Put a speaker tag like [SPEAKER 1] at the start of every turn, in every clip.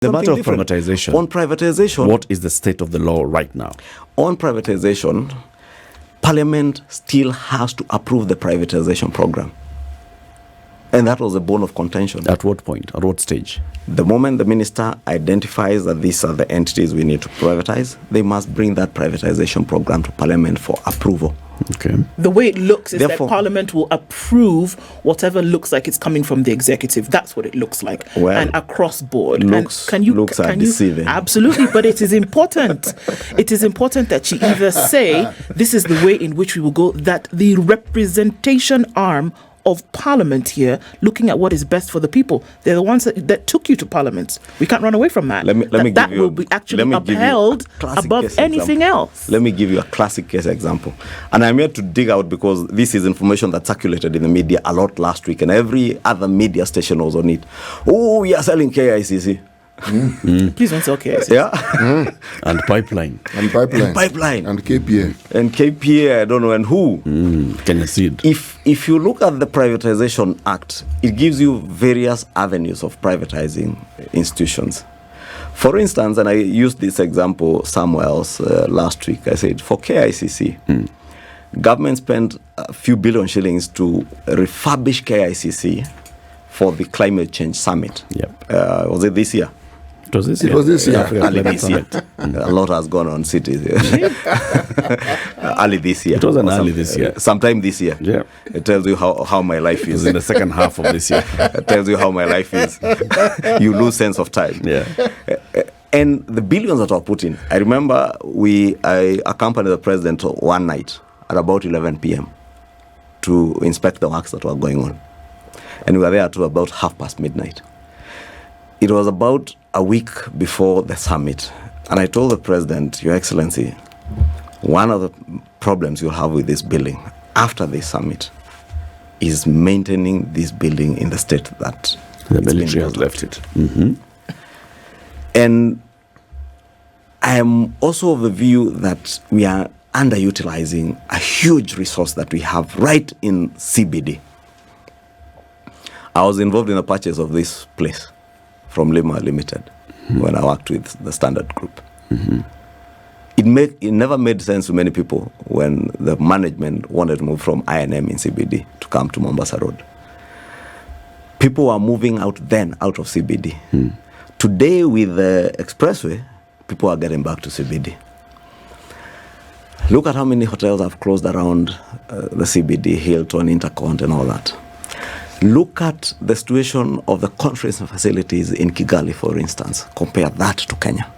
[SPEAKER 1] The matter of privatization.
[SPEAKER 2] On privatization.
[SPEAKER 1] What is the state of the law right now?
[SPEAKER 2] On privatization, Parliament still has to approve the privatization program. And that was a bone of contention.
[SPEAKER 1] At what point? At what stage?
[SPEAKER 2] The moment the minister identifies that these are the entities we need to privatize, they must bring that privatization program to Parliament for approval.
[SPEAKER 1] Okay.
[SPEAKER 3] The way it looks is that Parliament will approve whatever looks like it's coming from the executive. That's what it looks like.
[SPEAKER 2] Well,
[SPEAKER 3] and across board.
[SPEAKER 2] Looks are deceiving.
[SPEAKER 3] Absolutely, but it is important. It is important that you either say, this is the way in which we will go, that the representation arm of Parliament here, looking at what is best for the people. They're the ones that took you to Parliament. We can't run away from that. That will be actually upheld above anything else.
[SPEAKER 2] Let me give you a classic case example. And I'm here to dig out because this is information that circulated in the media a lot last week and every other media station was on it. Oh, we are selling KICC.
[SPEAKER 3] Please don't sell KICC.
[SPEAKER 2] Yeah.
[SPEAKER 1] And pipeline.
[SPEAKER 4] And KPA.
[SPEAKER 2] And KPA, I don't know, and who.
[SPEAKER 1] Kenya Seed.
[SPEAKER 2] If you look at the Privatization Act, it gives you various avenues of privatizing institutions. For instance, and I used this example somewhere else last week, I said for KICC, government spent a few billion shillings to refurbish KICC for the climate change summit.
[SPEAKER 1] Yep.
[SPEAKER 2] Was it this year?
[SPEAKER 1] It was this year.
[SPEAKER 4] It was this year.
[SPEAKER 2] Early this year. A lot has gone on cities. Early this year.
[SPEAKER 1] It wasn't early this year.
[SPEAKER 2] Sometime this year.
[SPEAKER 1] Yeah.
[SPEAKER 2] It tells you how my life is.
[SPEAKER 1] It was in the second half of this year.
[SPEAKER 2] It tells you how my life is. You lose sense of time.
[SPEAKER 1] Yeah.
[SPEAKER 2] And the billions that were put in. I remember I accompanied the president one night at about 11 p.m. to inspect the works that were going on. And we were there to about midnight. It was about a week before the summit. And I told the president, Your Excellency, one of the problems you'll have with this building after this summit is maintaining this building in the state that
[SPEAKER 1] the military has left it.
[SPEAKER 2] And I am also of the view that we are underutilizing a huge resource that we have right in CBD. I was involved in the purchase of this place from Lima Limited when I worked with the Standard Group. It never made sense to many people when the management wanted to move from INM in CBD to come to Mombasa Road. People were moving out of CBD. Today with the expressway, people are getting back to CBD. Look at how many hotels have closed around the CBD, Hilton, Intercont and all that. Look at the situation of the conference facilities in Kigali, for instance. Compare that to Kenya.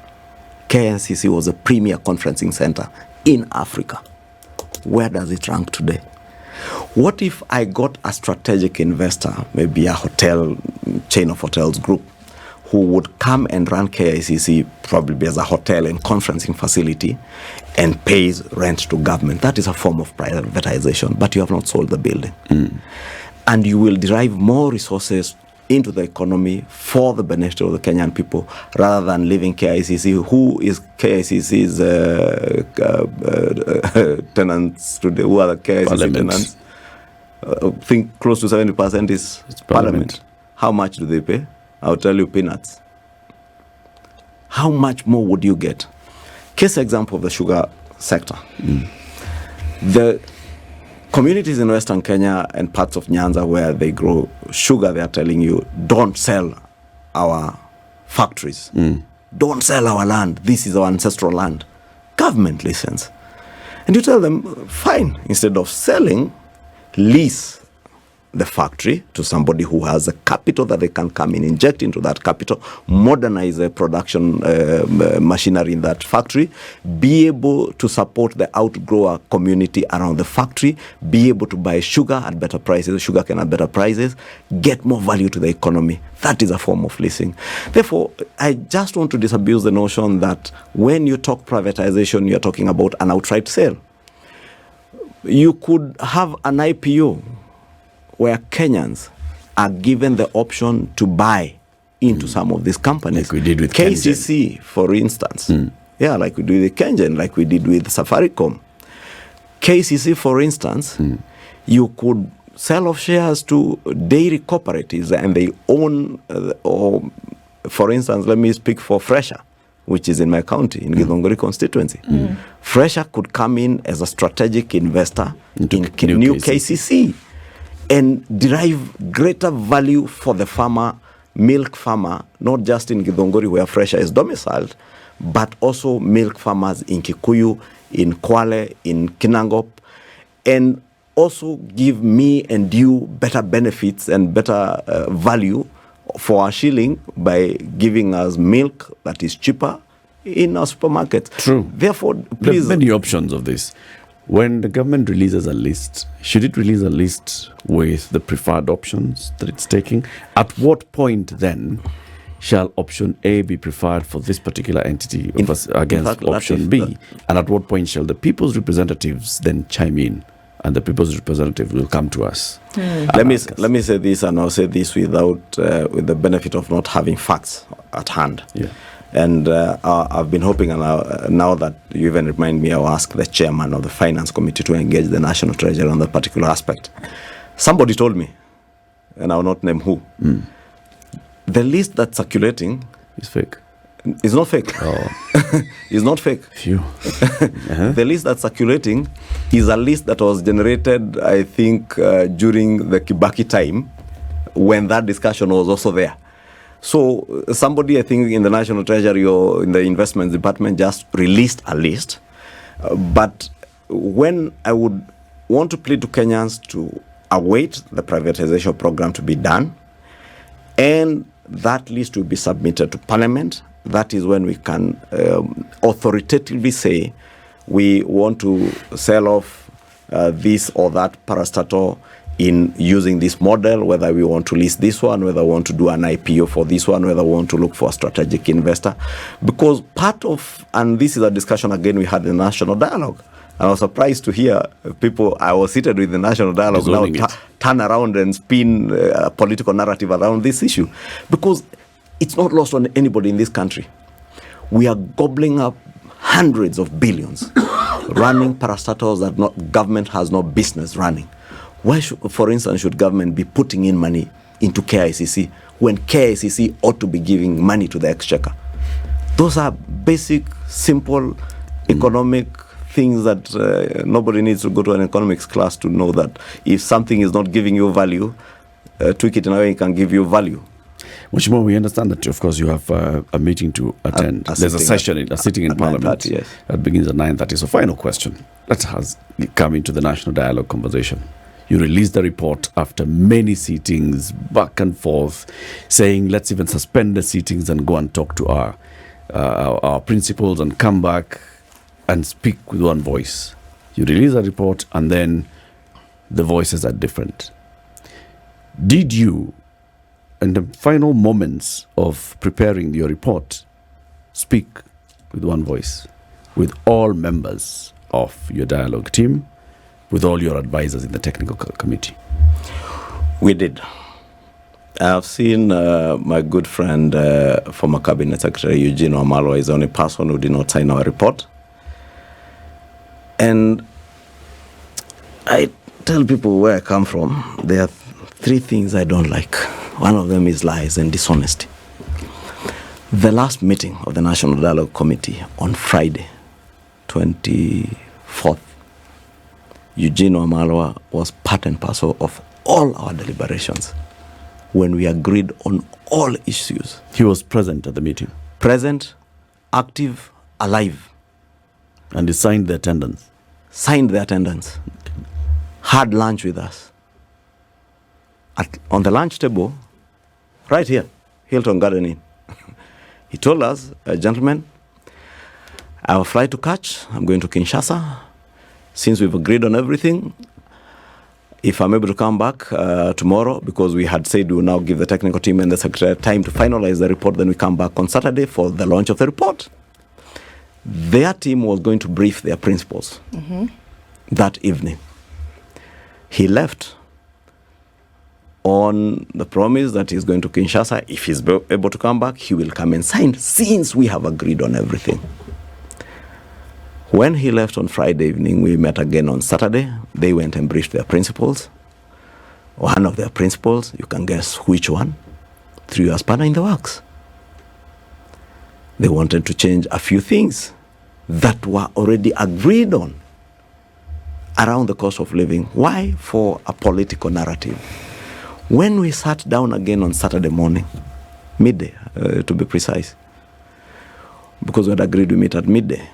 [SPEAKER 2] KICC was a premier conferencing center in Africa. Where does it rank today? What if I got a strategic investor, maybe a hotel, chain of hotels group, who would come and run KICC probably as a hotel and conferencing facility and pays rent to government? That is a form of privatization, but you have not sold the building. And you will derive more resources into the economy for the benefit of the Kenyan people rather than leaving KICC. Who is KICC's tenants today? Who are the KICC tenants? I think close to 70% is Parliament. How much do they pay? I'll tell you, peanuts. How much more would you get? Case example of the sugar sector. The communities in Western Kenya and parts of Nyanza where they grow sugar, they are telling you, don't sell our factories. Don't sell our land. This is our ancestral land. Government listens. And you tell them, fine, instead of selling, lease the factory to somebody who has a capital that they can come in, inject into that capital, modernize the production machinery in that factory, be able to support the outgrower community around the factory, be able to buy sugar at better prices, sugar cane at better prices, get more value to the economy. That is a form of leasing. Therefore, I just want to disabuse the notion that when you talk privatization, you're talking about an outright sale. You could have an IPO where Kenyans are given the option to buy into some of these companies.
[SPEAKER 1] Like we did with
[SPEAKER 2] KCC, for instance. Yeah, like we did with Kengen, like we did with Safaricom. KCC, for instance, you could sell off shares to dairy cooperatives and they own or For instance, let me speak for Fresher, which is in my county, in Githongori constituency. Fresher could come in as a strategic investor
[SPEAKER 1] Into
[SPEAKER 2] in new KCC and derive greater value for the farmer, milk farmer, not just in Githongori where Fresher is domiciled, but also milk farmers in Kikuyu, in Kwale, in Kinangop, and also give me and you better benefits and better value for our shilling by giving us milk that is cheaper in our supermarket.
[SPEAKER 1] True.
[SPEAKER 2] Therefore,
[SPEAKER 1] There
[SPEAKER 2] please.
[SPEAKER 1] are many options of this. When the government releases a list, should it release a list with the preferred options that it's taking? At what point then shall option A be preferred for this particular entity against
[SPEAKER 2] fact,
[SPEAKER 1] option
[SPEAKER 2] Latiff,
[SPEAKER 1] B? And at what point shall the people's representatives then chime in? And the people's representative will come to us.
[SPEAKER 2] Let me say this, and I'll say this with the benefit of not having facts at hand.
[SPEAKER 1] Yeah.
[SPEAKER 2] And I've been hoping, and now that you even remind me, I'll ask the chairman of the finance committee to engage the national treasurer on that particular aspect. Somebody told me, and I'll not name who, the list that's circulating
[SPEAKER 1] It's fake.
[SPEAKER 2] is not fake.
[SPEAKER 1] Oh,
[SPEAKER 2] It's not fake.
[SPEAKER 1] phew.
[SPEAKER 2] The list that's circulating is a list that was generated, I think, during the Kibaki time, when that discussion was also there. So somebody, I think, in the National Treasury or in the Investments Department just released a list. But when I would want to plead to Kenyans to await the privatization program to be done, and that list will be submitted to Parliament, that is when we can authoritatively say we want to sell off this or that parastatal in using this model, whether we want to list this one, whether we want to do an IPO for this one, whether we want to look for a strategic investor. Because part of, and this is a discussion again we had in the National Dialogue, and I was surprised to hear people, I was seated with the National Dialogue now turn around and spin a political narrative around this issue. Because it's not lost on anybody in this country. We are gobbling up hundreds of billions running parastatals that government has no business running. Why, for instance, should government be putting in money into KICC when KICC ought to be giving money to the exchequer? Those are basic, simple economic things that nobody needs to go to an economics class to know that if something is not giving you value, tweak it in a way it can give you value.
[SPEAKER 1] Mheshimiwa, we understand that, of course, you have a meeting to attend. There's a sitting in Parliament.
[SPEAKER 2] Yes.
[SPEAKER 1] That begins at 9:30. So final question. Let us come into the National Dialogue conversation. You released the report after many sittings, back and forth, saying let's even suspend the sittings and go and talk to our principals and come back and speak with one voice. You release a report and then the voices are different. Did you, in the final moments of preparing your report, speak with one voice, with all members of your dialogue team, with all your advisors in the technical committee?
[SPEAKER 2] We did. I've seen my good friend, former Cabinet Secretary Eugene Wamalwa is the only person who did not sign our report. And I tell people where I come from, there are three things I don't like. One of them is lies and dishonesty. The last meeting of the National Dialogue Committee on Friday, 24th, Eugene Wamalwa was part and parcel of all our deliberations when we agreed on all issues.
[SPEAKER 1] He was present at the meeting.
[SPEAKER 2] Present, active, alive.
[SPEAKER 1] And he signed the attendance.
[SPEAKER 2] Signed the attendance. Had lunch with us. On the lunch table, right here, Hilton Garden Inn. He told us, gentlemen, I have a flight to catch. I'm going to Kinshasa. Since we've agreed on everything, if I'm able to come back tomorrow, because we had said we will now give the technical team and the secretary time to finalize the report, then we come back on Saturday for the launch of the report. Their team was going to brief their principals that evening. He left on the promise that he's going to Kinshasa. If he's able to come back, he will come and sign, since we have agreed on everything. When he left on Friday evening, we met again on Saturday. They went and briefed their principals. One of their principals, you can guess which one, threw a spanner in the works. They wanted to change a few things that were already agreed on around the cost of living. Why? For a political narrative. When we sat down again on Saturday morning, midday to be precise, because we had agreed we meet at midday,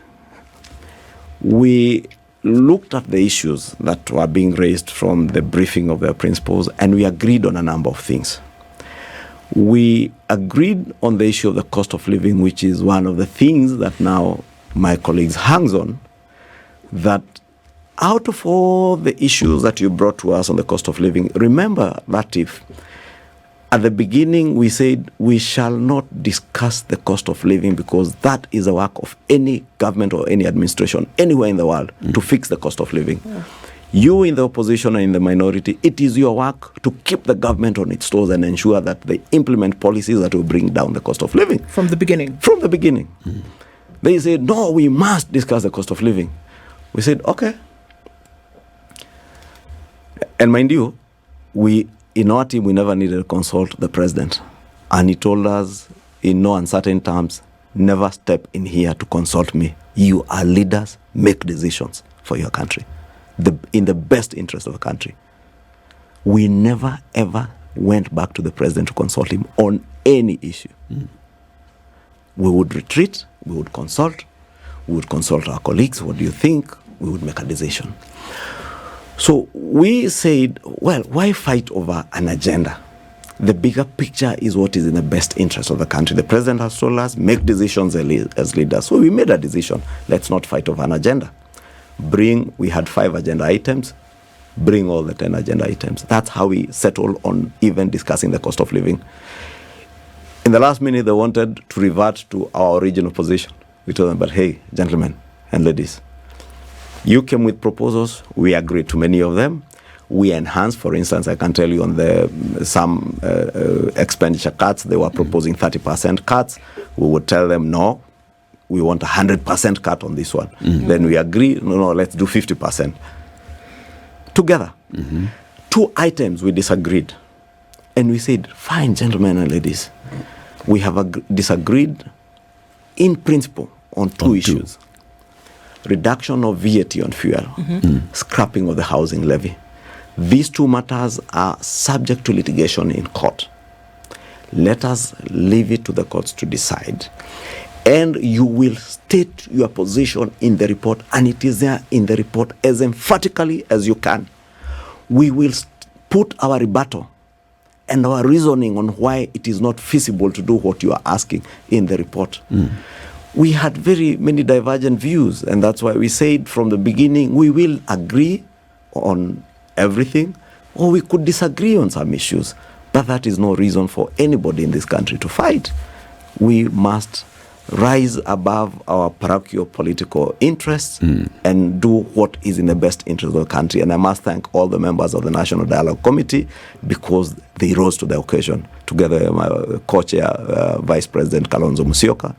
[SPEAKER 2] we looked at the issues that were being raised from the briefing of their principals, and we agreed on a number of things. We agreed on the issue of the cost of living, which is one of the things that now my colleagues hangs on, that out of all the issues that you brought to us on the cost of living, remember, Latiff, at the beginning we said we shall not discuss the cost of living because that is the work of any government or any administration anywhere in the world to fix the cost of living. Yeah. You in the opposition and in the minority, it is your work to keep the government on its toes and ensure that they implement policies that will bring down the cost of living.
[SPEAKER 3] From the beginning? From the beginning.
[SPEAKER 2] They said, no, we must discuss the cost of living. We said, okay. And mind you, in our team, we never needed to consult the president. And he told us in no uncertain terms, never step in here to consult me. You are leaders, make decisions for your country, in the best interest of the country. We never, ever went back to the president to consult him on any issue. We would retreat, we would consult our colleagues, what do you think? We would make a decision. So we said, well, why fight over an agenda? The bigger picture is what is in the best interest of the country. The president has told us, make decisions as leaders. So we made a decision. Let's not fight over an agenda. We had 5 agenda items, bring all the 10 agenda items. That's how we settled on even discussing the cost of living. In the last minute, they wanted to revert to our original position. We told them, but hey, gentlemen and ladies, you came with proposals. We agreed to many of them. We enhanced, for instance, I can tell you on some expenditure cuts, they were proposing 30% cuts. We would tell them, no, we want 100% cut on this one. Then we agree, no, let's do 50%. Together. 2 items we disagreed. And we said, fine, gentlemen and ladies, we have disagreed in principle on 2 issues. Reduction of VAT on fuel, scrapping of the housing levy. These 2 matters are subject to litigation in court. Let us leave it to the courts to decide. And you will state your position in the report, and it is there in the report as emphatically as you can. We will put our rebuttal and our reasoning on why it is not feasible to do what you are asking in the report. We had very many divergent views, and that's why we said from the beginning, we will agree on everything, or we could disagree on some issues, but that is no reason for anybody in this country to fight. We must rise above our parochial political interests and do what is in the best interest of the country. And I must thank all the members of the National Dialogue Committee because they rose to the occasion, together with my co-chair, Vice President Kalonzo Musyoka.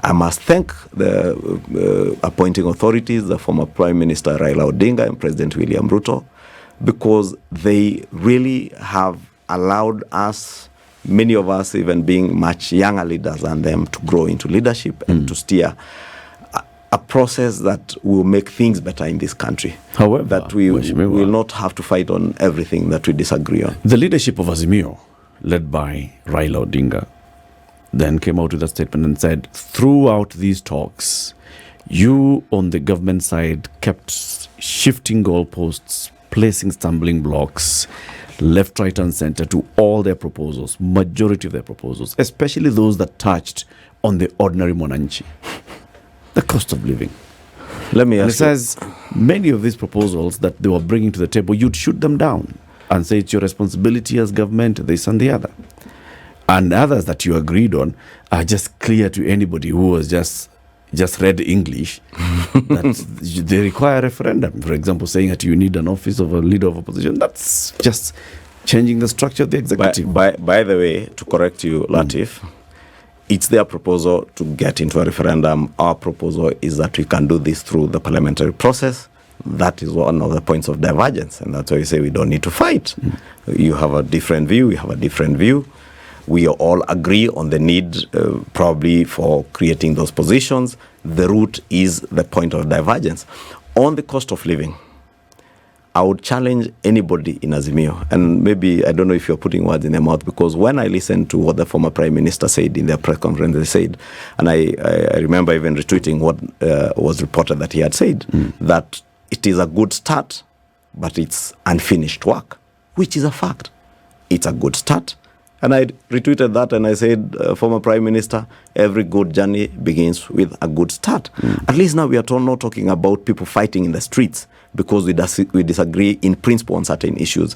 [SPEAKER 2] I must thank the appointing authorities, the former Prime Minister Raila Odinga and President William Ruto, because they really have allowed us, many of us even being much younger leaders than them, to grow into leadership and to steer a process that will make things better in this country.
[SPEAKER 1] However,
[SPEAKER 2] that we will not have to fight on everything that we disagree on.
[SPEAKER 1] The leadership of Azimio, led by Raila Odinga, then came out with a statement and said, throughout these talks, you on the government side kept shifting goalposts, placing stumbling blocks, left, right, and center to all their proposals, majority of their proposals, especially those that touched on the ordinary mwananchi, the cost of living.
[SPEAKER 2] Let me ask you.
[SPEAKER 1] It says many of these proposals that they were bringing to the table, you'd shoot them down and say it's your responsibility as government, this and the other. And others that you agreed on are just clear to anybody who was just read English that they require a referendum. For example, saying that you need an office of a leader of opposition. That's just changing the structure of the executive.
[SPEAKER 2] By the way, to correct you, Latiff, it's their proposal to get into a referendum. Our proposal is that we can do this through the parliamentary process. That is one of the points of divergence, and that's why we say we don't need to fight. You have a different view, we have a different view. We all agree on the need probably for creating those positions. The route is the point of divergence. On the cost of living, I would challenge anybody in Azimio, and maybe, I don't know if you're putting words in their mouth, because when I listened to what the former Prime Minister said in their press conference, they said, and I remember even retweeting what was reported that he had said, that it is a good start, but it's unfinished work, which is a fact. It's a good start. And I retweeted that and I said, former Prime Minister, every good journey begins with a good start. At least now we are not talking about people fighting in the streets because we disagree in principle on certain issues.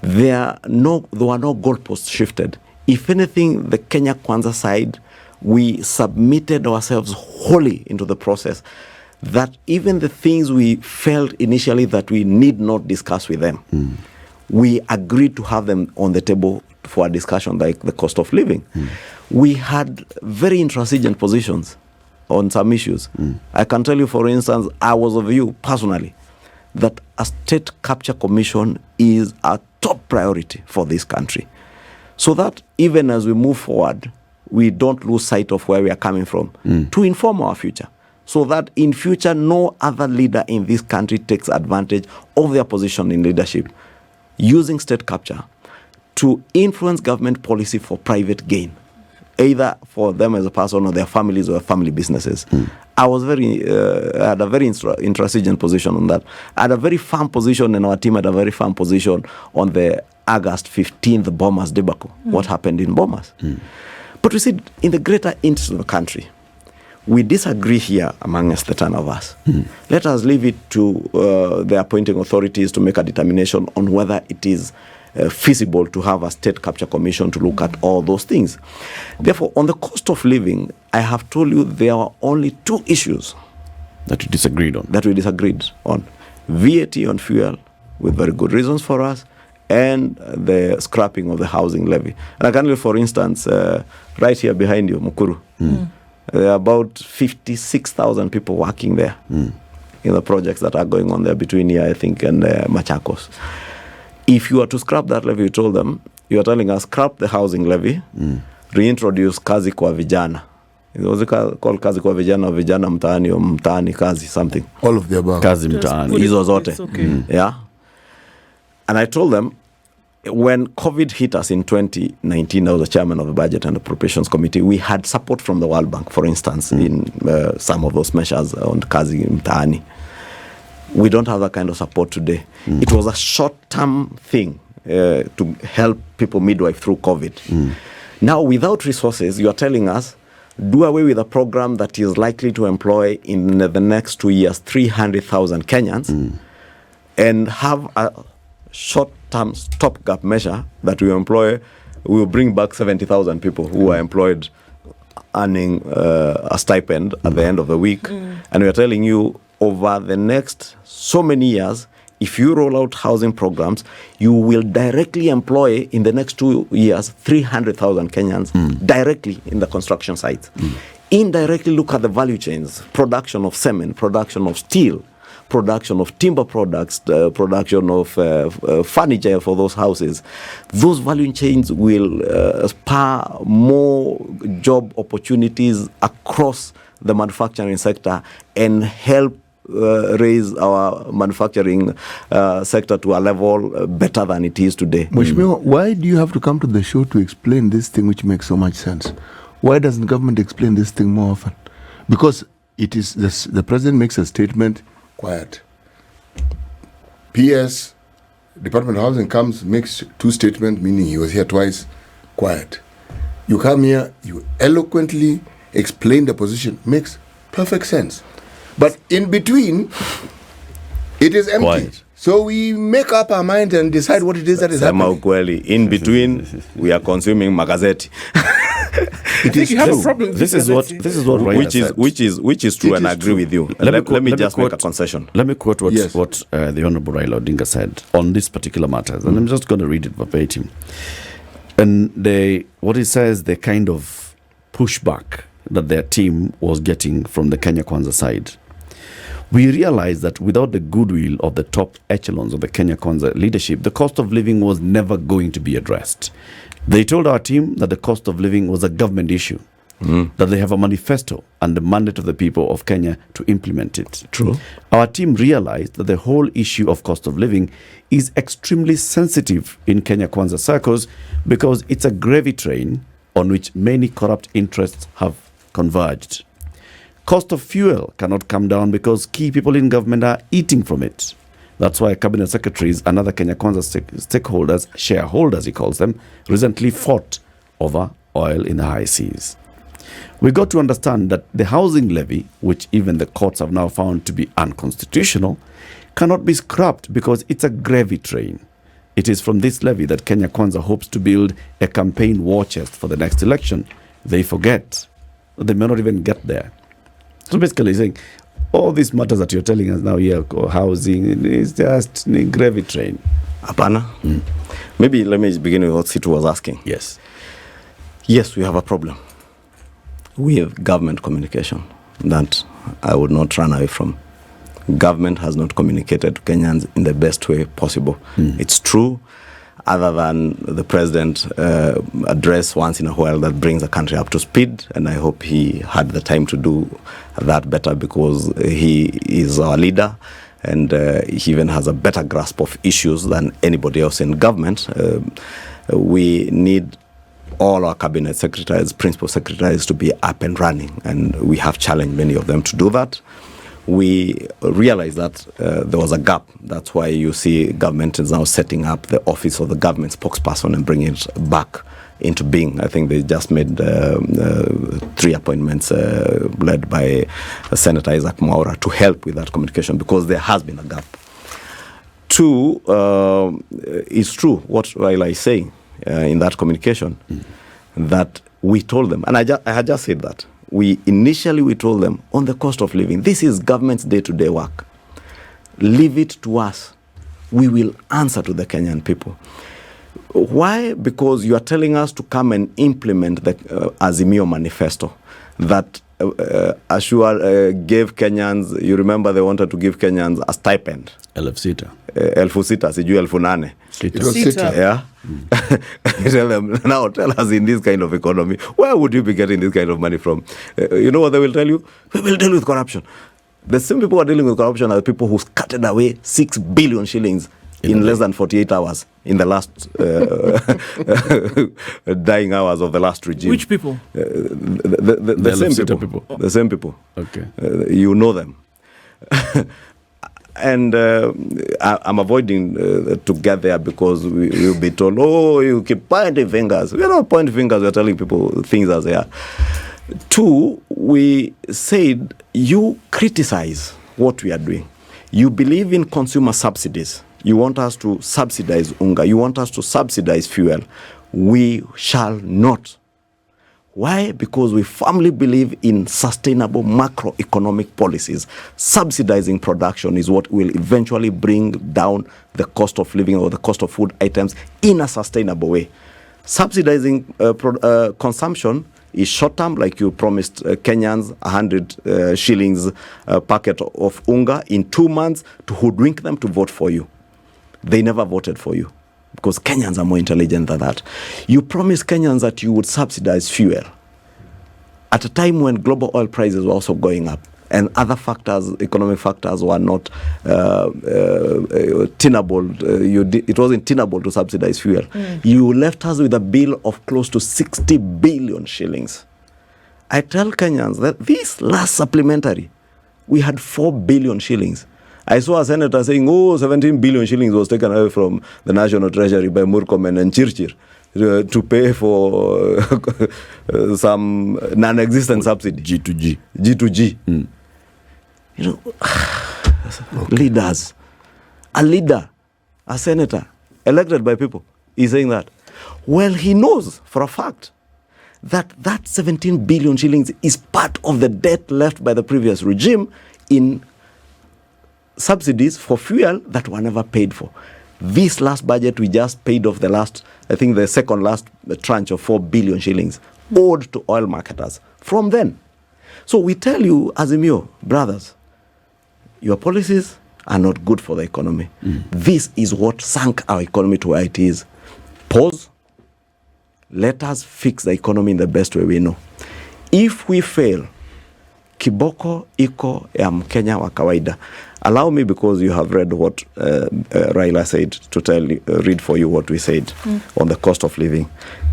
[SPEAKER 2] There were no goalposts shifted. If anything, the Kenya Kwanza side, we submitted ourselves wholly into the process, that even the things we felt initially that we need not discuss with them, we agreed to have them on the table for a discussion, like the cost of living. We had very intransigent positions on some issues. I can tell you, for instance, I was of view personally that a state capture commission is a top priority for this country, so that even as we move forward, we don't lose sight of where we are coming from, to inform our future, so that in future no other leader in this country takes advantage of their position in leadership, using state capture to influence government policy for private gain, either for them as a person or their families or family businesses. I was I had a very intransigent position on that. I had a very firm position, and our team had a very firm position on the August 15th Bomas debacle, what happened in Bomas. But we see, in the greater interest of the country, we disagree here among us, the 10 of us. Let us leave it to the appointing authorities to make a determination on whether it is feasible to have a state capture commission to look at all those things. Therefore, on the cost of living, I have told you there are only two issues
[SPEAKER 1] that you disagreed on.
[SPEAKER 2] VAT on fuel, with very good reasons for us, and the scrapping of the housing levy. And I can tell you, for instance, right here behind you, Mukuru, there are about 56,000 people working there in the projects that are going on there between here, I think, and Machakos. If you are to scrap that levy, you told them, you are telling us, scrap the housing levy, reintroduce kazi kwa vijana. It was called kazi kwa vijana, vijana mtaani, or mtaani kazi, something.
[SPEAKER 4] All of the above.
[SPEAKER 1] Kazi mtaani.
[SPEAKER 2] Hizo zote. Yeah. And I told them, when COVID hit us in 2019, I was the chairman of the Budget and Appropriations Committee. We had support from the World Bank, for instance, in some of those measures on kazi mtaani. We don't have that kind of support today. It was a short-term thing to help people midwife through COVID. Now, without resources, you are telling us, do away with a program that is likely to employ in the next 2 years 300,000 Kenyans, and have a short-term stopgap measure that we will bring back 70,000 people who are employed earning a stipend at the end of the week. And we are telling you, over the next so many years, if you roll out housing programs, you will directly employ in the next 2 years 300,000 Kenyans directly in the construction sites. Indirectly, look at the value chains: production of cement, production of steel, production of timber products, production of furniture for those houses. Those value chains will spur more job opportunities across the manufacturing sector and help raise our manufacturing sector to a level better than it is today.
[SPEAKER 4] Mheshimiwa, why do you have to come to the show to explain this thing which makes so much sense? Why doesn't government explain this thing more often? Because it is the president makes a statement, quiet. PS, Department of Housing comes, makes two statements, meaning he was here twice, quiet. You come here, you eloquently explain the position, makes perfect sense. But in between, it is empty.
[SPEAKER 1] Quiet.
[SPEAKER 4] So we make up our mind and decide what it is that is happening.
[SPEAKER 2] In between, we are consuming magazeti.
[SPEAKER 4] It is
[SPEAKER 3] you have a
[SPEAKER 4] true.
[SPEAKER 3] problem with
[SPEAKER 1] This is what
[SPEAKER 2] which is true, and I agree with you. Let me just make a concession.
[SPEAKER 1] Let me quote what
[SPEAKER 4] Yes.
[SPEAKER 1] the Honorable Raila Odinga said on this particular matter, and I'm just going to read it verbatim. And what he says, the kind of pushback that their team was getting from the Kenya Kwanza side We realized that without the goodwill of the top echelons of the Kenya Kwanza leadership, the cost of living was never going to be addressed. They told our team that the cost of living was a government issue, that they have a manifesto and the mandate of the people of Kenya to implement it.
[SPEAKER 2] True.
[SPEAKER 1] Our team realized that the whole issue of cost of living is extremely sensitive in Kenya Kwanza circles because it's a gravy train on which many corrupt interests have converged. Cost of fuel cannot come down because key people in government are eating from it. That's why cabinet secretaries and other Kenya Kwanza stakeholders, shareholders he calls them, recently fought over oil in the high seas. We got to understand that the housing levy, which even the courts have now found to be unconstitutional, cannot be scrapped because it's a gravy train. It is from this levy that Kenya Kwanza hopes to build a campaign war chest for the next election. They forget that they may not even get there. So basically saying, all these matters that you're telling us now here, housing, is just a gravy train.
[SPEAKER 2] Apana. Maybe let me begin with what Situ was asking.
[SPEAKER 1] Yes.
[SPEAKER 2] Yes, we have a problem. We have government communication that I would not run away from. Government has not communicated to Kenyans in the best way possible. It's true, other than the president address once in a while that brings the country up to speed, and I hope he had the time to do that better because he is our leader and he even has a better grasp of issues than anybody else in government. We need all our cabinet secretaries, principal secretaries to be up and running, and we have challenged many of them to do that. We realized that there was a gap. That's why you see government is now setting up the office of the government spokesperson and bringing it back into being. I think they just made 3 appointments led by Senator Isaac Mwaura to help with that communication because there has been a gap. 2, it's true what Raila is saying in that communication that we told them, and I had just said that. We told them on the cost of living, this is government's day-to-day work. Leave it to us. We will answer to the Kenyan people. Why? Because you are telling us to come and implement the Azimio manifesto that gave Kenyans, you remember they wanted to give Kenyans a stipend.
[SPEAKER 1] Elfu sita,
[SPEAKER 2] sijui 8,000.
[SPEAKER 4] Sita.
[SPEAKER 2] Yeah. Tell them, now tell us in this kind of economy, where would you be getting this kind of money from? You know what they will tell you? We will deal with corruption. The same people who are dealing with corruption are the people who scattered away 6 billion shillings in less than 48 hours in the last dying hours of the last regime.
[SPEAKER 3] Which people?
[SPEAKER 2] The same people. The same people.
[SPEAKER 1] Okay.
[SPEAKER 2] You know them. And I'm avoiding to get there because we'll be told, oh, you keep pointing fingers. We're not pointing fingers, we're telling people things as they are. 2, we said, you criticize what we are doing. You believe in consumer subsidies. You want us to subsidize unga. You want us to subsidize fuel. We shall not. Why? Because we firmly believe in sustainable macroeconomic policies. Subsidizing production is what will eventually bring down the cost of living or the cost of food items in a sustainable way. Subsidizing consumption is short-term, like you promised Kenyans 100 shillings packet of unga in 2 months to hoodwink them to vote for you. They never voted for you, because Kenyans are more intelligent than that. You promised Kenyans that you would subsidize fuel at a time when global oil prices were also going up and other factors, economic factors, were not tenable. It wasn't tenable to subsidize fuel. You left us with a bill of close to 60 billion shillings. I tell Kenyans that this last supplementary, we had 4 billion shillings. I saw a senator saying, 17 billion shillings was taken away from the National Treasury by Murkomen and Chirchir to pay for some non-existent subsidy. G2G. You know, leaders. A leader, a senator, elected by people, is saying that. Well, he knows for a fact that 17 billion shillings is part of the debt left by the previous regime in subsidies for fuel that were never paid for. This last budget, we just paid off the second last tranche of 4 billion shillings owed to oil marketers from then. So we tell you, Azimio, brothers, your policies are not good for the economy. This is what sunk our economy to where it is. Pause. Let us fix the economy in the best way we know. If we fail, kiboko iko ya Mkenya wa kawaida. Allow me, because you have read what Raila said, to read for you what we said on the cost of living.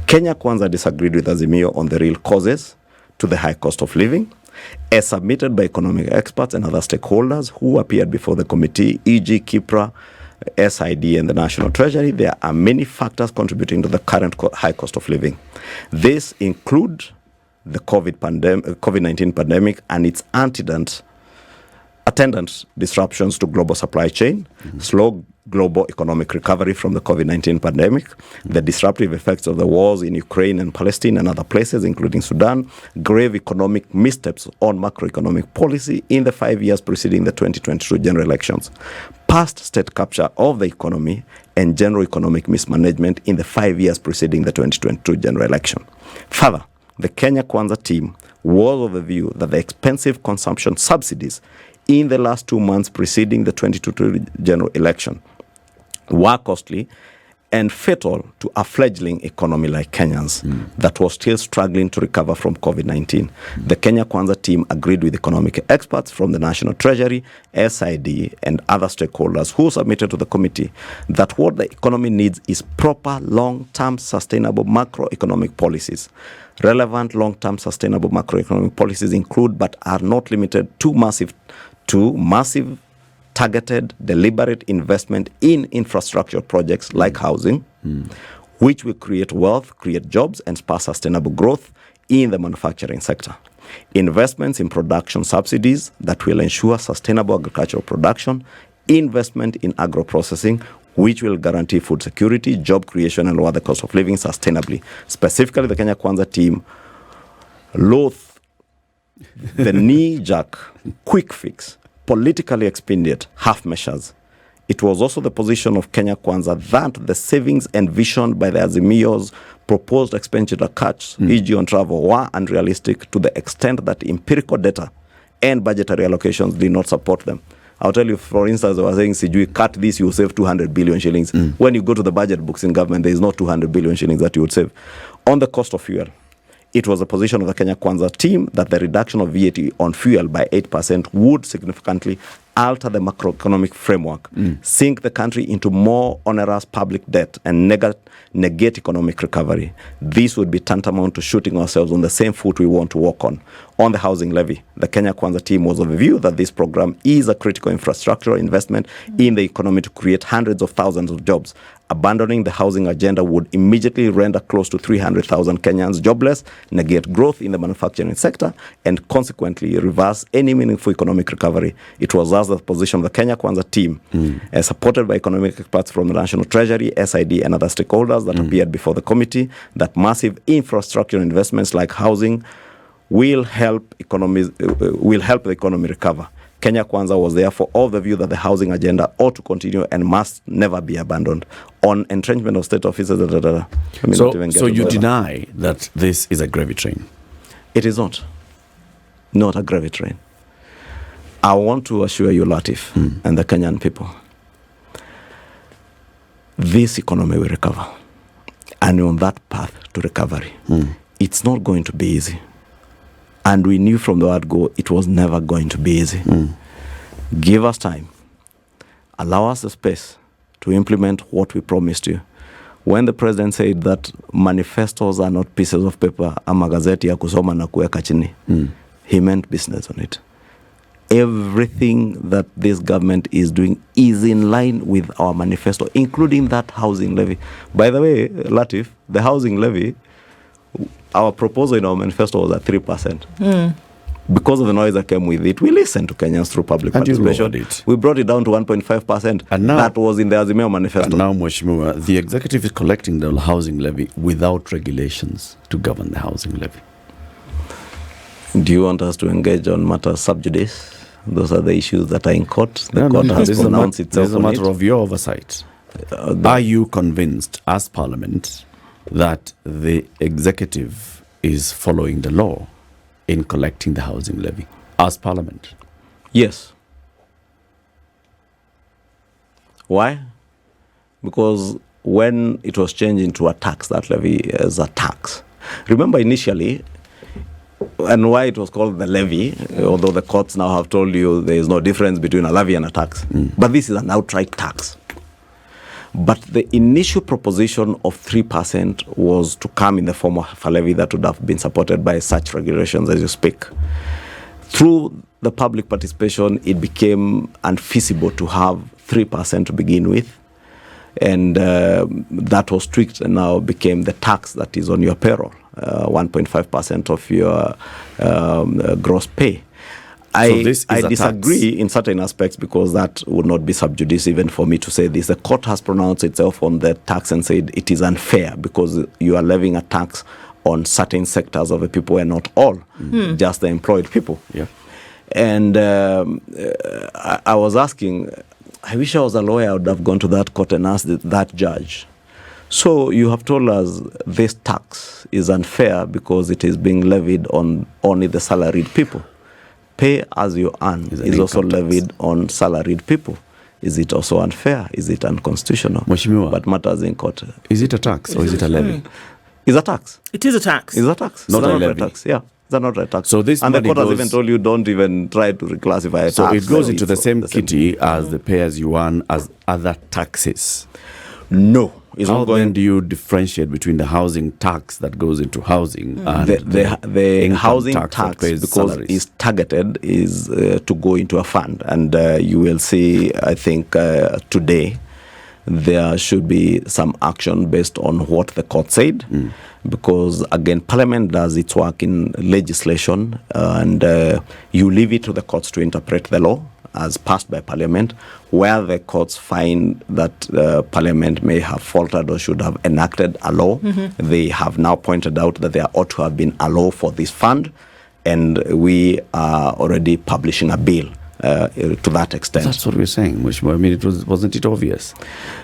[SPEAKER 2] Kenya Kwanza disagreed with Azimio on the real causes to the high cost of living, as submitted by economic experts and other stakeholders who appeared before the committee, e.g. KIPRA, SID, and the National Treasury. There are many factors contributing to the current high cost of living. These include the COVID-19 pandemic and its attendant disruptions to global supply chain, slow global economic recovery from the COVID-19 pandemic, the disruptive effects of the wars in Ukraine and Palestine and other places, including Sudan, grave economic missteps on macroeconomic policy in the 5 years preceding the 2022 general elections, past state capture of the economy, and general economic mismanagement in the 5 years preceding the 2022 general election. Further, the Kenya Kwanza team was of the view that the expensive consumption subsidies in the last 2 months preceding the 2022 general election were costly and fatal to a fledgling economy like Kenya's that was still struggling to recover from COVID-19. The Kenya Kwanza team agreed with economic experts from the National Treasury, SID, and other stakeholders who submitted to the committee that what the economy needs is proper long-term sustainable macroeconomic policies. Relevant long-term sustainable macroeconomic policies include, but are not limited to, massive targeted, deliberate investment in infrastructure projects like housing, which will create wealth, create jobs, and spur sustainable growth in the manufacturing sector. Investments in production subsidies that will ensure sustainable agricultural production, investment in agro-processing, which will guarantee food security, job creation, and lower the cost of living sustainably. Specifically, the Kenya Kwanza team loathed the knee-jerk, quick fix, politically expedient half measures. It was also the position of Kenya Kwanza that the savings envisioned by the Azimio's proposed expenditure cuts, e.g. on travel, were unrealistic to the extent that empirical data and budgetary allocations did not support them. I'll tell you, for instance, I was saying, Sijui, cut this, you will save 200 billion shillings. When you go to the budget books in government, there is not 200 billion shillings that you would save. On the cost of fuel, it was the position of the Kenya Kwanza team that the reduction of VAT on fuel by 8% would significantly alter the macroeconomic framework, sink the country into more onerous public debt, and negate economic recovery. This would be tantamount to shooting ourselves on the same foot we want to walk on. On the housing levy, the Kenya Kwanza team was of the view that this program is a critical infrastructural investment in the economy to create hundreds of thousands of jobs. Abandoning the housing agenda would immediately render close to 300,000 Kenyans jobless, negate growth in the manufacturing sector, and consequently reverse any meaningful economic recovery. It was thus the position of the Kenya Kwanza team, supported by economic experts from the National Treasury, SID, and other stakeholders that appeared before the committee, that massive infrastructure investments like housing will help the economy recover. Kenya Kwanza was therefore of the view that the housing agenda ought to continue and must never be abandoned. On entrenchment of state officers,
[SPEAKER 1] So you deny that this is a gravy train?
[SPEAKER 2] It is not a gravy train. I want to assure you, Latiff, and the Kenyan people, this economy will recover. And on that path to recovery, it's not going to be easy. And we knew from the word go, it was never going to be easy. Give us time. Allow us the space to implement what we promised you. When the president said that manifestos are not pieces of paper, ama gazeti ya kusoma na kuweka chini, he meant business on it. Everything that this government is doing is in line with our manifesto, including that housing levy. By the way, Latiff, the housing levy, our proposal in our manifesto was at 3%. Because of the noise that came with it, we listened to Kenyans through public participation. We brought it down to 1.5%. And now, that was in the Azimio manifesto.
[SPEAKER 1] And now, Mheshimiwa, the executive is collecting the housing levy without regulations to govern the housing levy.
[SPEAKER 2] Do you want us to engage on matters sub judice? Those are the issues that are in court. The court has pronounced itself.
[SPEAKER 1] This is a matter of your oversight. Are you convinced, as Parliament, that the executive is following the law in collecting the housing levy, as Parliament?
[SPEAKER 2] Yes. Why? Because when it was changed into a tax, that levy is a tax. Remember initially, and why it was called the levy, although the courts now have told you there is no difference between a levy and a tax. But this is an outright tax. But the initial proposition of 3% was to come in the form of a levy that would have been supported by such regulations as you speak. Through the public participation, it became unfeasible to have 3% to begin with. And that was tweaked and now became the tax that is on your payroll, 1.5% of your gross pay. I disagree in certain aspects because that would not be sub judice even for me to say this. The court has pronounced itself on the tax and said it is unfair because you are levying a tax on certain sectors of the people and not all, just the employed people.
[SPEAKER 1] Yeah.
[SPEAKER 2] And I was asking, I wish I was a lawyer, I would have gone to that court and asked that judge. So you have told us this tax is unfair because it is being levied on only the salaried people. Pay as you earn is also levied on salaried people. Is it also unfair? Is it unconstitutional?
[SPEAKER 1] Mheshimiwa,
[SPEAKER 2] but matters in court.
[SPEAKER 1] Is it a tax or is it a levy?
[SPEAKER 2] It's a tax.
[SPEAKER 3] It is a tax.
[SPEAKER 2] It's a tax.
[SPEAKER 1] Not a levy.
[SPEAKER 2] Tax. Yeah. It's not a tax.
[SPEAKER 1] So this
[SPEAKER 2] and the
[SPEAKER 1] money
[SPEAKER 2] court has
[SPEAKER 1] goes,
[SPEAKER 2] even told you don't even try to reclassify it.
[SPEAKER 1] So it goes into the same kitty as the pay as you earn as other taxes.
[SPEAKER 2] No. It's
[SPEAKER 1] How
[SPEAKER 2] not going.
[SPEAKER 1] then do you differentiate between the housing tax that goes into housing and
[SPEAKER 2] the housing tax
[SPEAKER 1] that pays
[SPEAKER 2] because
[SPEAKER 1] salaries?
[SPEAKER 2] is targeted is to go into a fund, and you will see. I think today there should be some action based on what the court said, because again, Parliament does its work in legislation, and you leave it to the courts to interpret the law as passed by Parliament. Where the courts find that Parliament may have faltered or should have enacted a law, they have now pointed out that there ought to have been a law for this fund, and we are already publishing a bill to that extent.
[SPEAKER 1] That's what we're saying, Mheshimiwa. I mean, wasn't it obvious?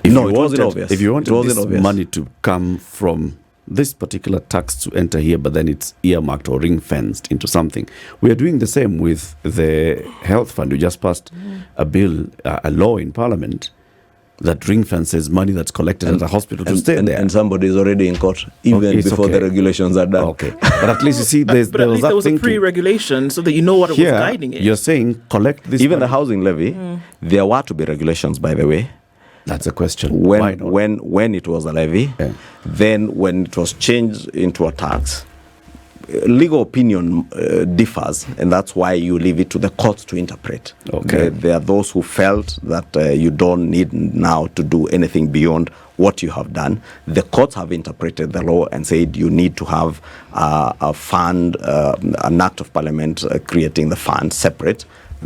[SPEAKER 2] No, it wasn't obvious.
[SPEAKER 1] If you wanted this
[SPEAKER 2] obvious.
[SPEAKER 1] money to come from this particular tax to enter here, but then it's earmarked or ring-fenced into something. We are doing the same with the health fund. We just passed a bill, a law in Parliament that ring-fences money that's collected at a hospital to stay there.
[SPEAKER 2] And somebody is already in court, even before the regulations are done.
[SPEAKER 1] Okay. But at least you see, there was
[SPEAKER 3] a pre-regulation so that you know what it was guiding it.
[SPEAKER 1] You're saying collect this
[SPEAKER 2] even
[SPEAKER 1] money.
[SPEAKER 2] the housing levy, there were to be regulations, by the way.
[SPEAKER 1] That's a question.
[SPEAKER 2] When it was a levy, then when it was changed into a tax, legal opinion differs, and that's why you leave it to the courts to interpret.
[SPEAKER 1] Okay.
[SPEAKER 2] There are those who felt that you don't need now to do anything beyond what you have done. The courts have interpreted the law and said you need to have a fund, an act of Parliament creating the fund separate.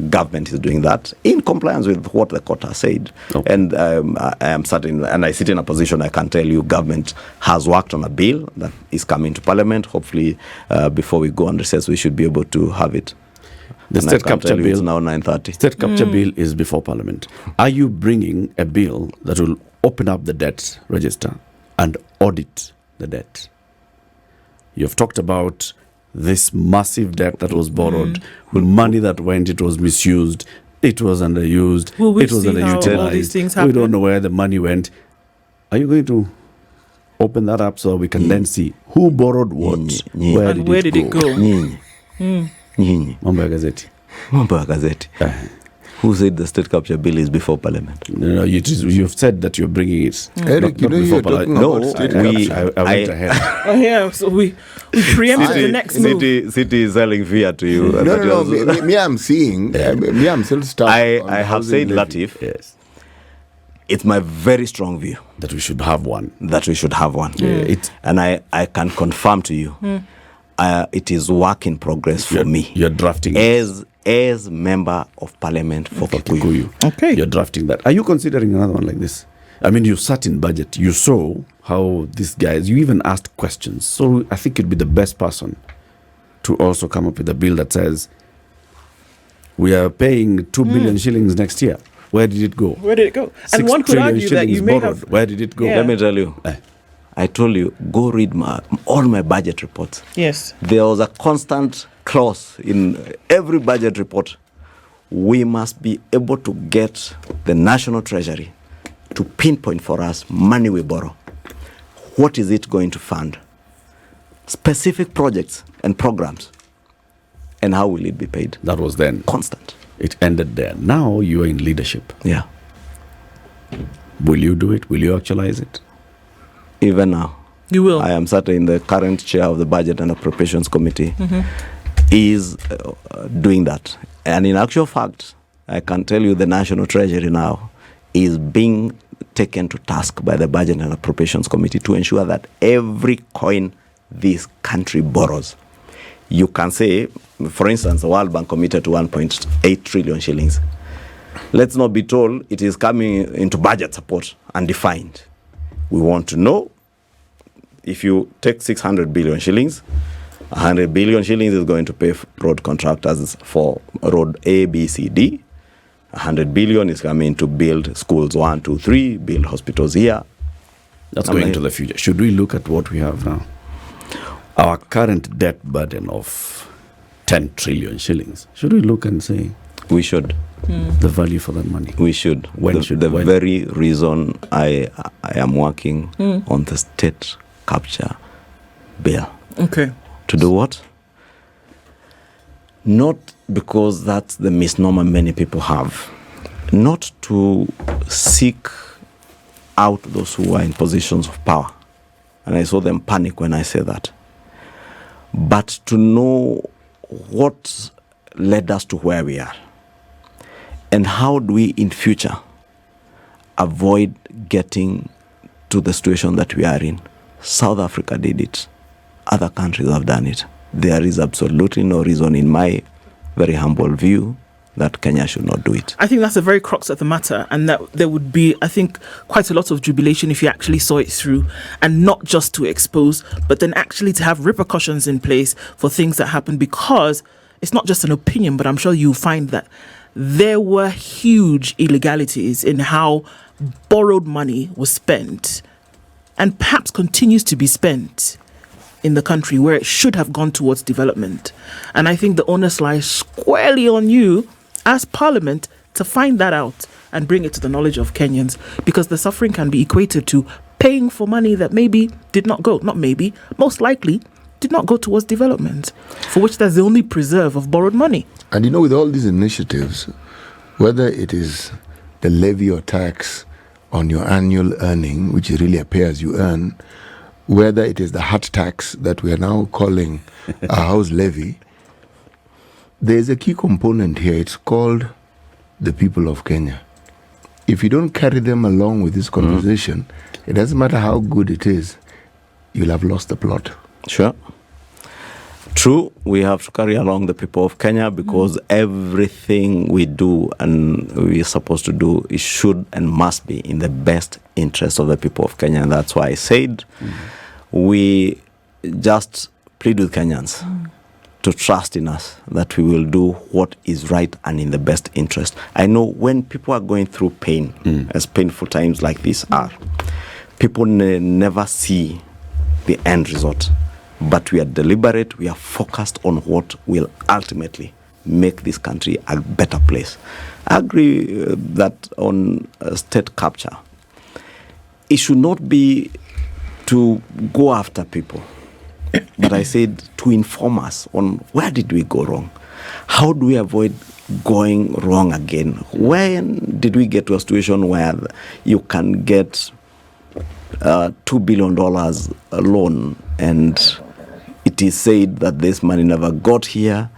[SPEAKER 2] Government is doing that in compliance with what the court has said. Okay. And I am certain, and I sit in a position I can tell you government has worked on a bill that is coming to Parliament. Hopefully, before we go on recess, we should be able to have it.
[SPEAKER 1] The state capture bill
[SPEAKER 2] is now 9:30.
[SPEAKER 1] State capture bill is before Parliament. Are you bringing a bill that will open up the debt register and audit the debt? You've talked about this massive debt that was borrowed, with money that went, it was misused, it was underused, it was underutilized. We don't know where the money went. Are you going to open that up so we can then see who borrowed what? Where did it go? Mambo ya gazeti.
[SPEAKER 2] Who said the state capture bill is before Parliament?
[SPEAKER 1] No, you've said that you're bringing it.
[SPEAKER 4] Eric, you know you're talking about state capture.
[SPEAKER 1] I went ahead.
[SPEAKER 3] Oh yeah, so we preempted the next move.
[SPEAKER 2] City is selling fear to you.
[SPEAKER 4] No. Me, I'm seeing. Me, I'm still stuck.
[SPEAKER 2] I have said, Latiff.
[SPEAKER 1] Yes.
[SPEAKER 2] It's my very strong view
[SPEAKER 1] that we should have one.
[SPEAKER 2] And I can confirm to you, it is work in progress for me.
[SPEAKER 1] You're drafting
[SPEAKER 2] as member of Parliament for Kikuyu.
[SPEAKER 3] Okay.
[SPEAKER 1] You're drafting that. Are you considering another one like this? I mean, you sat in budget. You saw how these guys, you even asked questions. So I think you'd be the best person to also come up with a bill that says, we are paying 2 billion shillings next year. Where did it go?
[SPEAKER 3] And one could argue that you may have...
[SPEAKER 1] Where did it go?
[SPEAKER 2] Let me tell you. I told you, go read all my budget reports.
[SPEAKER 3] Yes.
[SPEAKER 2] There was a constant clause in every budget report. We must be able to get the National Treasury to pinpoint for us money we borrow. What is it going to fund? Specific projects and programs. And how will it be paid?
[SPEAKER 1] That was then.
[SPEAKER 2] Constant.
[SPEAKER 1] It ended there. Now you are in leadership.
[SPEAKER 2] Yeah.
[SPEAKER 1] Will you do it? Will you actualize it?
[SPEAKER 2] Even now.
[SPEAKER 3] You will.
[SPEAKER 2] I am certainly the current chair of the Budget and Appropriations Committee, is doing that. And in actual fact, I can tell you the National Treasury now is being taken to task by the Budget and Appropriations Committee to ensure that every coin this country borrows, you can say, for instance, the World Bank committed to 1.8 trillion shillings. Let's not be told it is coming into budget support undefined. We want to know, if you take 600 billion shillings, 100 billion shillings is going to pay road contractors for road A, B, C, D. 100 billion is coming to build schools 1, 2, 3, build hospitals here.
[SPEAKER 1] That's going into the future. Should we look at what we have now? Our current debt burden of 10 trillion shillings. Should we look and say
[SPEAKER 2] we should
[SPEAKER 1] the value for that money?
[SPEAKER 2] We should.
[SPEAKER 1] When
[SPEAKER 2] very reason I am working on the state capture bill.
[SPEAKER 3] Okay.
[SPEAKER 2] To do what? Not because that's the misnomer many people have. Not to seek out those who are in positions of power. And I saw them panic when I say that. But to know what led us to where we are. And how do we in future avoid getting to the situation that we are in? South Africa did it. Other countries have done it. There is absolutely no reason, in my very humble view, that Kenya should not do it.
[SPEAKER 3] I think that's the very crux of the matter, and that there would be, I think, quite a lot of jubilation if you actually saw it through, and not just to expose, but then actually to have repercussions in place for things that happen, because it's not just an opinion, but I'm sure you'll find that there were huge illegalities in how borrowed money was spent, and perhaps continues to be spent in the country where it should have gone towards development. And I think the onus lies squarely on you as Parliament to find that out and bring it to the knowledge of Kenyans, because the suffering can be equated to paying for money that maybe did not go, not maybe, most likely did not go towards development, for which there's the only preserve of borrowed money.
[SPEAKER 4] And you know, with all these initiatives, whether it is the levy or tax on your annual earning, which really appears you earn, whether it is the hut tax that we are now calling a house levy, there is a key component here. It's called the people of Kenya. If you don't carry them along with this conversation, it doesn't matter how good it is, you'll have lost the plot.
[SPEAKER 2] Sure. True, we have to carry along the people of Kenya, because everything we do and we're supposed to do, it should and must be in the best interest of the people of Kenya. And that's why I said we just plead with Kenyans to trust in us that we will do what is right and in the best interest. I know when people are going through pain, as painful times like this are, people never see the end result. But we are deliberate, we are focused on what will ultimately make this country a better place. I agree that on state capture, it should not be to go after people, but I said to inform us on where did we go wrong? How do we avoid going wrong again? When did we get to a situation where you can get $2 billion loan and it is said that this money never got here?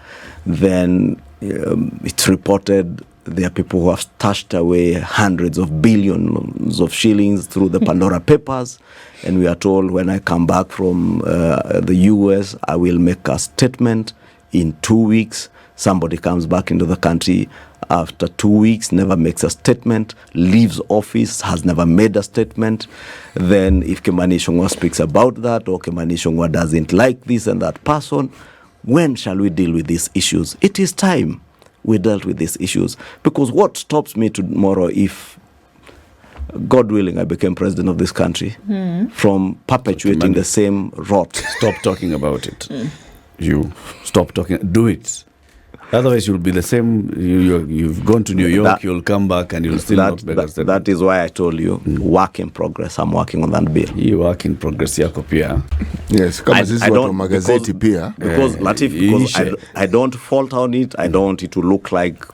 [SPEAKER 2] Then it's reported there are people who have stashed away hundreds of billions of shillings through the Pandora Papers. And we are told when I come back from the US, I will make a statement in 2 weeks. Somebody comes back into the country after 2 weeks, never makes a statement, leaves office, has never made a statement. Then if Kimani Ichung'wah speaks about that, or Kimani Ichung'wah doesn't like this and that person, when shall we deal with these issues? It is time we dealt with these issues. Because what stops me tomorrow, if, God willing, I became president of this country, from perpetuating the same rot?
[SPEAKER 1] Stop talking about it. You stop talking. Do it. Otherwise, you'll be the same. You've gone to New York, you'll come back and you'll still not make a statement.
[SPEAKER 2] That is why I told you, work in progress. I'm working on that bill.
[SPEAKER 1] You work in progress yako pia.
[SPEAKER 4] Yes, kama sisi watu wa magazeti pia.
[SPEAKER 2] Because Latiff, because I don't fault on it. I don't want it to look like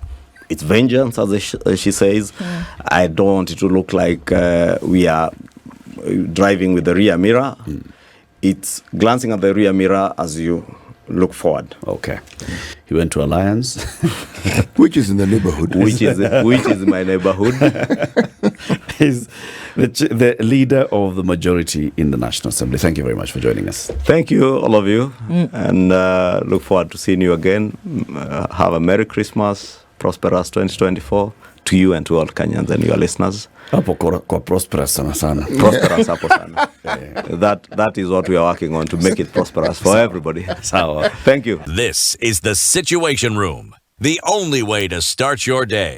[SPEAKER 2] it's vengeance, as she says. I don't want it to look like we are driving with the rear mirror. It's glancing at the rear mirror as you look forward.
[SPEAKER 1] Okay. He went to Alliance.
[SPEAKER 4] Which is in the neighborhood.
[SPEAKER 2] which is my neighborhood.
[SPEAKER 1] He's the leader of the majority in the National Assembly. Thank you very much for joining us.
[SPEAKER 2] Thank you, all of you. And look forward to seeing you again. Have a Merry Christmas, prosperous 2024 to you and to all Kenyans and your listeners.
[SPEAKER 1] Hapo kwa prosperous sana sana.
[SPEAKER 2] Prosperous hapo sana. That is what we are working on, to make it prosperous for everybody.
[SPEAKER 1] Sawa.
[SPEAKER 2] Thank you.
[SPEAKER 5] This is the Situation Room, the only way to start your day.